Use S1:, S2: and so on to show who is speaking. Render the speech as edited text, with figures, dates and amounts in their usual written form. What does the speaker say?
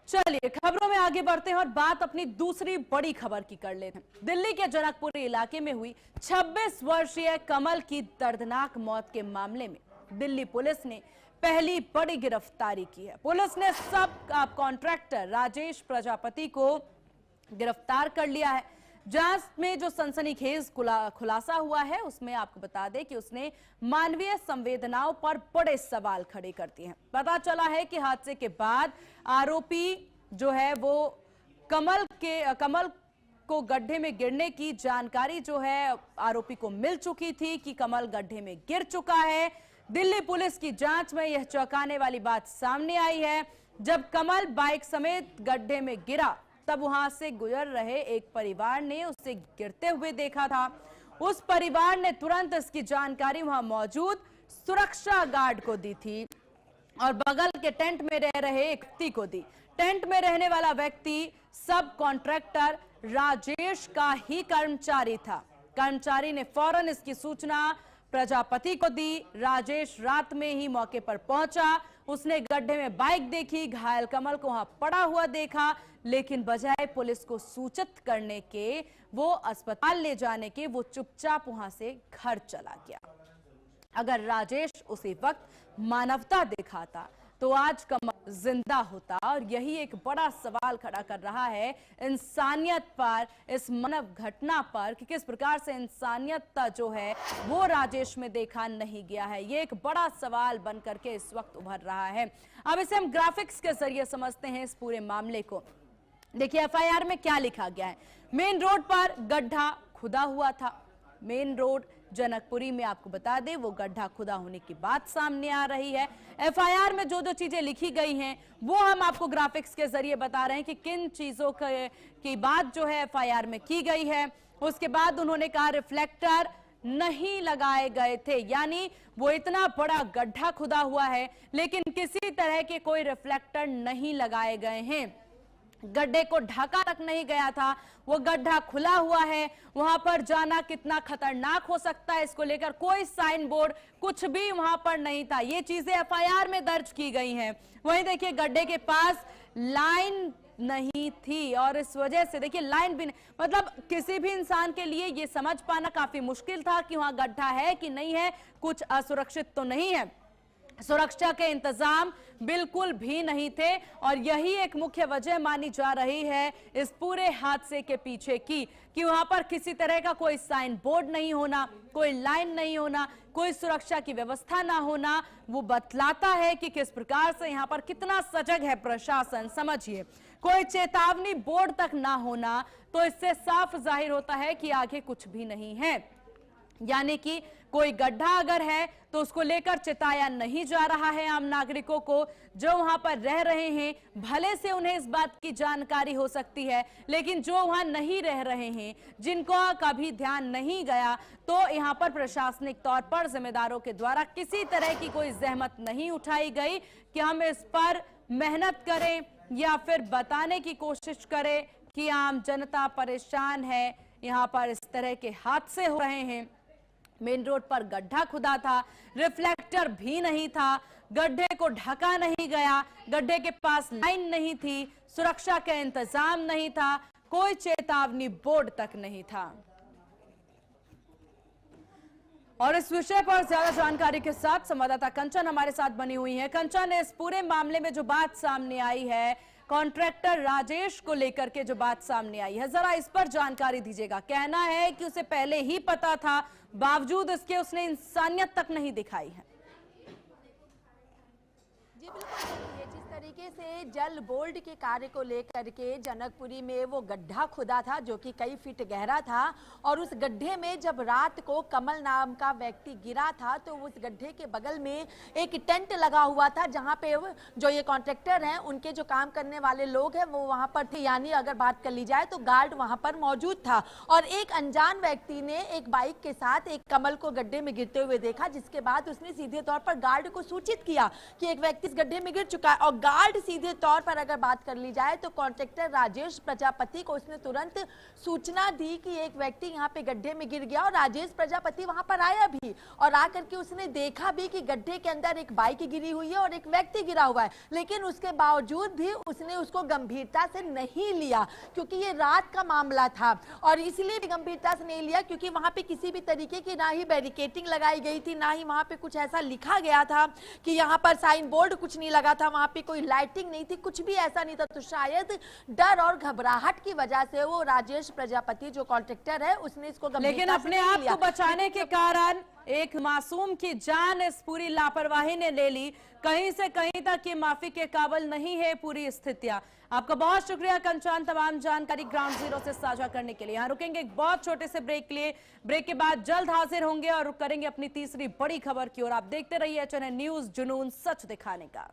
S1: चलिए खबरों में आगे बढ़ते हैं और बात अपनी दूसरी बड़ी खबर की कर लेते हैं। दिल्ली के जनकपुरी इलाके में हुई 26 वर्षीय कमल की दर्दनाक मौत के मामले में दिल्ली पुलिस ने पहली बड़ी गिरफ्तारी की है। पुलिस ने सब कॉन्ट्रैक्टर राजेश प्रजापति को गिरफ्तार कर लिया है। जांच में जो सनसनीखेज खुलासा हुआ है उसमें आपको बता दें कि उसने मानवीय संवेदनाओं पर बड़े सवाल खड़े कर दिए हैं। पता चला है कि हादसे के बाद आरोपी जो है वो कमल को गड्ढे में गिरने की जानकारी जो है आरोपी को मिल चुकी थी कि कमल गड्ढे में गिर चुका है। दिल्ली पुलिस की जांच में यह चौंकाने वाली बात सामने आई है। जब कमल बाइक समेत गड्ढे में गिरा तब वहां से गुजर रहे एक परिवार ने उसे गिरते हुए देखा था। उस परिवार ने तुरंत इसकी जानकारी वहां मौजूद सुरक्षा गार्ड को दी थी और बगल के टेंट में रह रहे एक व्यक्ति को दी। टेंट में रहने वाला व्यक्ति सब कॉन्ट्रैक्टर राजेश का ही कर्मचारी था। कर्मचारी ने फौरन इसकी सूचना प्रजापति को दी। राजेश रात में ही मौके पर पहुंचा। उसने गड्ढे में बाइक देखी, घायल कमल को वहां पड़ा हुआ देखा, लेकिन बजाय पुलिस को सूचित करने के, वो अस्पताल ले जाने के, वो चुपचाप वहां से घर चला गया। अगर राजेश उसी वक्त मानवता दिखाता तो आज कमल जिंदा होता। और यही एक बड़ा सवाल खड़ा कर रहा है इंसानियत पर, इस मानव घटना पर कि किस प्रकार से इंसानियत जो है वो राजेश में देखा नहीं गया है। ये एक बड़ा सवाल बन करके इस वक्त उभर रहा है। अब इसे हम ग्राफिक्स के जरिए समझते हैं इस पूरे मामले को। देखिए एफआईआर में क्या लिखा गया है। मेन रोड पर गड्ढा खुदा हुआ था। मेन रोड जनकपुरी में आपको बता दें वो गड्ढा खुदा होने की बात सामने आ रही है। एफआईआर में जो जो चीजें लिखी गई हैं वो हम आपको ग्राफिक्स के जरिए बता रहे हैं कि किन चीजों की बात जो है एफआईआर में की गई है। उसके बाद उन्होंने कहा रिफ्लेक्टर नहीं लगाए गए थे, यानी वो इतना बड़ा गड्ढा खुदा हुआ है लेकिन किसी तरह के कोई रिफ्लेक्टर नहीं लगाए गए हैं। गड्ढे को ढका तक नहीं गया था, वो गड्ढा खुला हुआ है। वहां पर जाना कितना खतरनाक हो सकता है इसको लेकर कोई साइन बोर्ड कुछ भी वहां पर नहीं था। ये चीजें एफआईआर में दर्ज की गई हैं। वहीं देखिए गड्ढे के पास लाइन नहीं थी और इस वजह से देखिए लाइन भी मतलब किसी भी इंसान के लिए ये समझ पाना काफी मुश्किल था कि वहां गड्ढा है कि नहीं है, कुछ असुरक्षित तो नहीं है। सुरक्षा के इंतजाम बिल्कुल भी नहीं थे और यही एक मुख्य वजह मानी जा रही है इस पूरे हादसे के पीछे की कि वहां पर किसी तरह का कोई साइन बोर्ड नहीं होना, कोई लाइन नहीं होना, कोई सुरक्षा की व्यवस्था ना होना। वो बतलाता है कि किस प्रकार से यहां पर कितना सजग है प्रशासन। समझिए कोई चेतावनी बोर्ड तक ना होना तो इससे साफ जाहिर होता है कि आगे कुछ भी नहीं है, यानी कि कोई गड्ढा अगर है तो उसको लेकर चिताया नहीं जा रहा है आम नागरिकों को जो वहां पर रह रहे हैं। भले से उन्हें इस बात की जानकारी हो सकती है लेकिन जो वहां नहीं रह रहे हैं, जिनको कभी ध्यान नहीं गया, तो यहां पर प्रशासनिक तौर पर जिम्मेदारों के द्वारा किसी तरह की कोई जहमत नहीं उठाई गई कि हम इस पर मेहनत करें या फिर बताने की कोशिश करें कि आम जनता परेशान है, यहां पर इस तरह के हादसे हो रहे हैं। मेन रोड पर गड्ढा खुदा था, रिफ्लेक्टर भी नहीं था, गड्ढे को ढका नहीं गया, गड्ढे के पास लाइन नहीं थी, सुरक्षा का इंतजाम नहीं था, कोई चेतावनी बोर्ड तक नहीं था। और इस विषय पर ज्यादा जानकारी के साथ संवाददाता कंचन हमारे साथ बनी हुई है। कंचन, इस पूरे मामले में जो बात सामने आई है कॉन्ट्रैक्टर राजेश को लेकर के जो बात सामने आई है, जरा इस पर जानकारी दीजिएगा। कहना है कि उसे पहले ही पता था, बावजूद इसके उसने इंसानियत तक नहीं दिखाई है।
S2: जी बिल्कुल, जिस तरीके से जल बोर्ड के कार्य को लेकर के जनकपुरी में वो गड्ढा खुदा था जो कि कई फीट गहरा था और उस गड्ढे में जब रात को कमल नाम का व्यक्ति गिरा था तो उस गड्ढे के बगल में एक टेंट लगा हुआ था जहां पे जो ये कॉन्ट्रैक्टर हैं उनके जो काम करने वाले लोग हैं वो वहां पर थे, यानी अगर बात कर ली जाए तो गार्ड वहां पर मौजूद था। और एक अनजान व्यक्ति ने एक बाइक के साथ एक कमल को गड्ढे में गिरते हुए देखा, जिसके बाद उसने सीधे तौर पर गार्ड को सूचित किया कि एक व्यक्ति इस गड्ढे में गिर चुका है और हार्ड सीधे तौर पर अगर बात कर ली जाए तो कॉन्ट्रैक्टर राजेश प्रजापति को उसने तुरंत सूचना दी कि एक व्यक्ति यहाँ पे गड्ढे में गिर गया, और राजेश प्रजापति वहां पर आया भी और आकर के उसने देखा भी कि गड्ढे के अंदर एक बाइक गिरी हुई है और एक व्यक्ति गिरा हुआ है, लेकिन उसके बावजूद भी उसने उसको गंभीरता से नहीं लिया, क्योंकि ये रात का मामला था। और इसलिए भी गंभीरता से नहीं लिया क्योंकि वहां पे किसी भी तरीके की ना ही बैरिकेटिंग लगाई गई थी, ना ही वहां पे कुछ ऐसा लिखा गया था कि यहाँ पर साइन बोर्ड कुछ नहीं लगा था, वहां पे कोई लाइटिंग नहीं थी, कुछ भी ऐसा नहीं था। तो शायद डर और घबराहट की वजह से वो राजेश प्रजापति जो कॉन्ट्रैक्टर है उसने इसको
S1: लेकिन अपने आप को बचाने के कारण एक मासूम की जान इस पूरी लापरवाही ने ले ली। कहीं से कहीं तक ये माफी के काबिल नहीं है पूरी स्थितियां। आपका बहुत शुक्रिया कंचन, तमाम जानकारी ग्राउंड जीरो से साझा करने के लिए। यहाँ रुकेंगे एक बहुत छोटे से ब्रेक के लिए। ब्रेक के बाद जल्द हाजिर होंगे और करेंगे अपनी तीसरी बड़ी खबर की ओर। आप देखते रहिए HNN न्यूज, जुनून सच दिखाने का।